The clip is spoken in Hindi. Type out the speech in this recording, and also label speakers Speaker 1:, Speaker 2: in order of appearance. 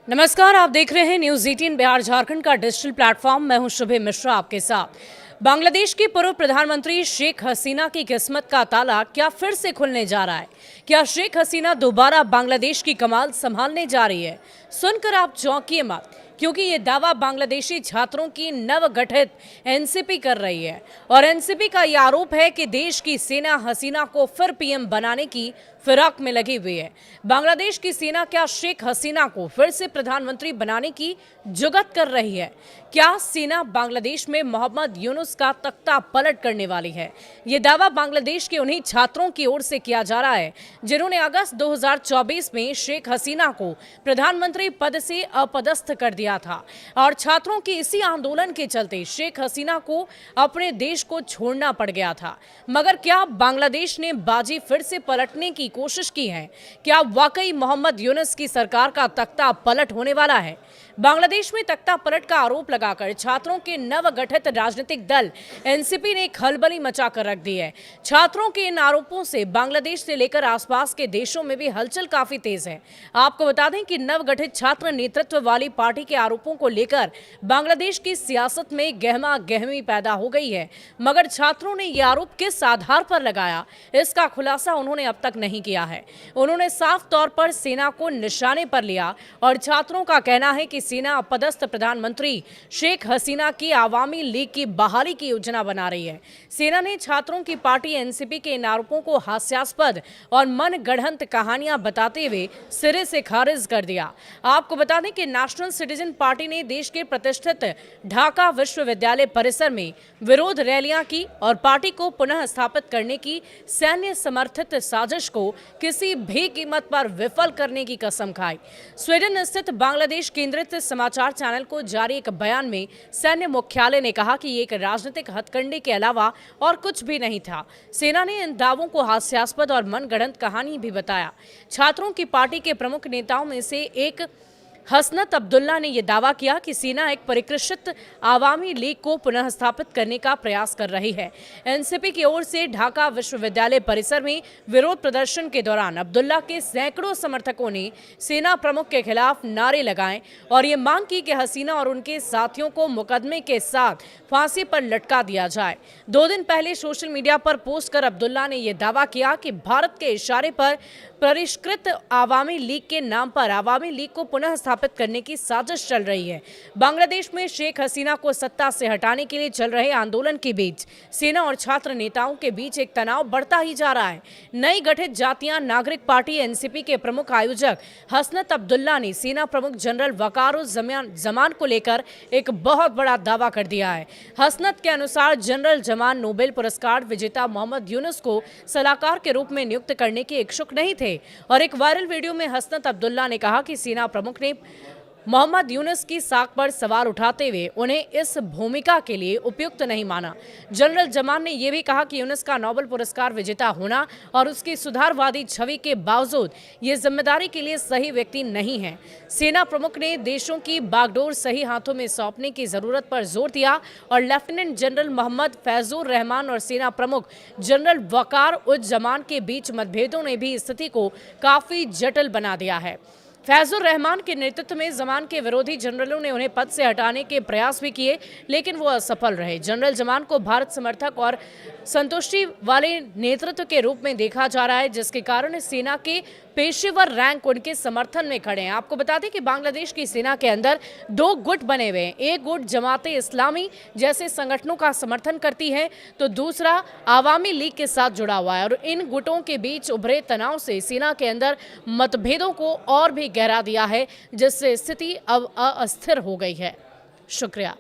Speaker 1: नमस्कार, आप देख रहे हैं न्यूज 18 बिहार झारखंड का डिजिटल प्लेटफॉर्म। मैं हूं शुभे मिश्रा आपके साथ। बांग्लादेश की पूर्व प्रधानमंत्री शेख हसीना की किस्मत का ताला क्या फिर से खुलने जा रहा है? क्या शेख हसीना दोबारा बांग्लादेश की कमान संभालने जा रही है? सुनकर आप चौंकिए मत, क्योंकि ये दावा बांग्लादेशी छात्रों की नवगठित एनसीपी कर रही है। और एनसीपी का यह आरोप है कि देश की सेना हसीना को फिर पीएम बनाने की फिराक में लगी हुई है। बांग्लादेश की सेना क्या शेख हसीना को फिर से प्रधानमंत्री बनाने की जुगत कर रही है? क्या सेना बांग्लादेश में मोहम्मद यूनुस का तख्ता पलट करने वाली है? ये दावा बांग्लादेश के उन्हीं छात्रों की ओर से किया जा रहा है जिन्होंने अगस्त 2024 में शेख हसीना को प्रधानमंत्री पद से अपदस्थ कर दिया था। और छात्रों की इसी आंदोलन के चलते शेख हसीना को अपने देश को छोड़ना पड़ गया था। मगर क्या बांग्लादेश ने बाजी फिर से पलटने की कोशिश की है? क्या वाकई मोहम्मद यूनुस की सरकार का तख्ता पलट होने वाला है? बांग्लादेश में तख्ता पलट का आरोप लगाकर छात्रों के नवगठित राजनीतिक दल एनसीपी ने खलबली मचाकर रख दी है। छात्रों के इन आरोपों से बांग्लादेश से लेकर आसपास के देशों में भी हलचल काफी तेज है। आपको बता दें कि नवगठित छात्र नेतृत्व वाली पार्टी के आरोपों को लेकर बांग्लादेश की सियासत में गहमा गहमी पैदा हो गई है। मगर छात्रों ने यह आरोप किस आधार पर लगाया, इसका खुलासा उन्होंने अब तक नहीं किया है। उन्होंने साफ तौर पर सेना को निशाने पर लिया और छात्रों का कहना है कि सेना अपदस्थ प्रधानमंत्री शेख हसीना की आवामी लीग की बहाली की योजना बना रही है। सेना ने छात्रों की पार्टी एनसीपी के इन आरोपों को हास्यास्पद और मनगढ़ंत कहानियां बताते हुए सिरे से खारिज कर दिया। आपको बता दें कि नेशनल सिटीजन पार्टी ने देश के प्रतिष्ठित ढाका विश्वविद्यालय परिसर में विरोध रैलियां की और पार्टी को पुनः स्थापित करने की सैन्य समर्थित साजिश को किसी भी कीमत पर विफल करने की कसम खाई। स्वीडन स्थित बांग्लादेश केंद्रित समाचार चैनल को जारी एक बयान में सैन्य मुख्यालय ने कहा कि ये एक राजनीतिक हथकंडे के अलावा और कुछ भी नहीं था। सेना ने इन दावों को हास्यास्पद और मनगढ़ंत कहानी भी बताया। छात्रों की पार्टी के प्रमुख नेताओं में से एक हसनत अब्दुल्ला ने यह दावा किया कि सेना एक परिष्कृत आवामी लीग को पुनः स्थापित करने का प्रयास कर रही है। एनसीपी की ओर से ढाका विश्वविद्यालय परिसर में विरोध प्रदर्शन के दौरान अब्दुल्ला के सैकड़ों समर्थकों ने सेना प्रमुख के खिलाफ नारे लगाए और ये मांग की कि हसीना और उनके साथियों को मुकदमे के साथ फांसी पर लटका दिया जाए। 2 दिन पहले सोशल मीडिया पर पोस्ट कर अब्दुल्ला ने यह दावा किया कि भारत के इशारे पर परिष्कृत आवामी लीग के नाम पर आवामी लीग को पुनः स्थापित करने की साजिश चल रही है। बांग्लादेश में शेख हसीना को सत्ता से हटाने के लिए चल रहे आंदोलन के बीच सेना और छात्र नेताओं के बीच एक तनाव बढ़ता ही जा रहा है। नई गठित जातीय नागरिक पार्टी एनसीपी के प्रमुख आयोजक हसनत अब्दुल्ला ने सेना प्रमुख जनरल वकारुज़्ज़मान को लेकर एक बहुत बड़ा दावा कर दिया है। हसनत के अनुसार जनरल जमान नोबेल पुरस्कार विजेता मोहम्मद यूनुस को सलाहकार के रूप में नियुक्त करने के इच्छुक नहीं थे। और एक वायरल वीडियो में हसनत अब्दुल्ला ने कहा कि सेना प्रमुख ने मोहम्मद यूनुस की साख पर सवाल उठाते हुए उन्हें इस भूमिका के लिए उपयुक्त नहीं माना। जनरल जमान ने यह भी कहा कि यूनुस का नोबेल पुरस्कार विजेता होना और उसकी सुधारवादी छवि के बावजूद ये जिम्मेदारी के लिए सही व्यक्ति नहीं है। सेना प्रमुख ने देशों की बागडोर सही हाथों में सौंपने की जरूरत पर जोर दिया और लेफ्टिनेंट जनरल मोहम्मद फैजुर रहमान और सेना प्रमुख जनरल वकारुज़्ज़मान के बीच मतभेदों ने भी स्थिति को काफी जटिल बना दिया है। फैजुर रहमान के नेतृत्व में जमान के विरोधी जनरलों ने उन्हें पद से हटाने के प्रयास भी किए, लेकिन वो असफल रहे। जनरल जमान को भारत समर्थक और संतुष्टि वाले नेतृत्व के रूप में देखा जा रहा है, जिसके कारण सेना के पेशेवर रैंक उनके समर्थन में खड़े हैं। आपको बता दें कि बांग्लादेश की सेना के अंदर 2 गुट बने हुए हैं। एक गुट जमाते इस्लामी जैसे संगठनों का समर्थन करती है, तो दूसरा आवामी लीग के साथ जुड़ा हुआ है। और इन गुटों के बीच उभरे तनाव से सेना के अंदर मतभेदों को और भी गहरा दिया है, जिससे स्थिति अब अस्थिर हो गई है। शुक्रिया।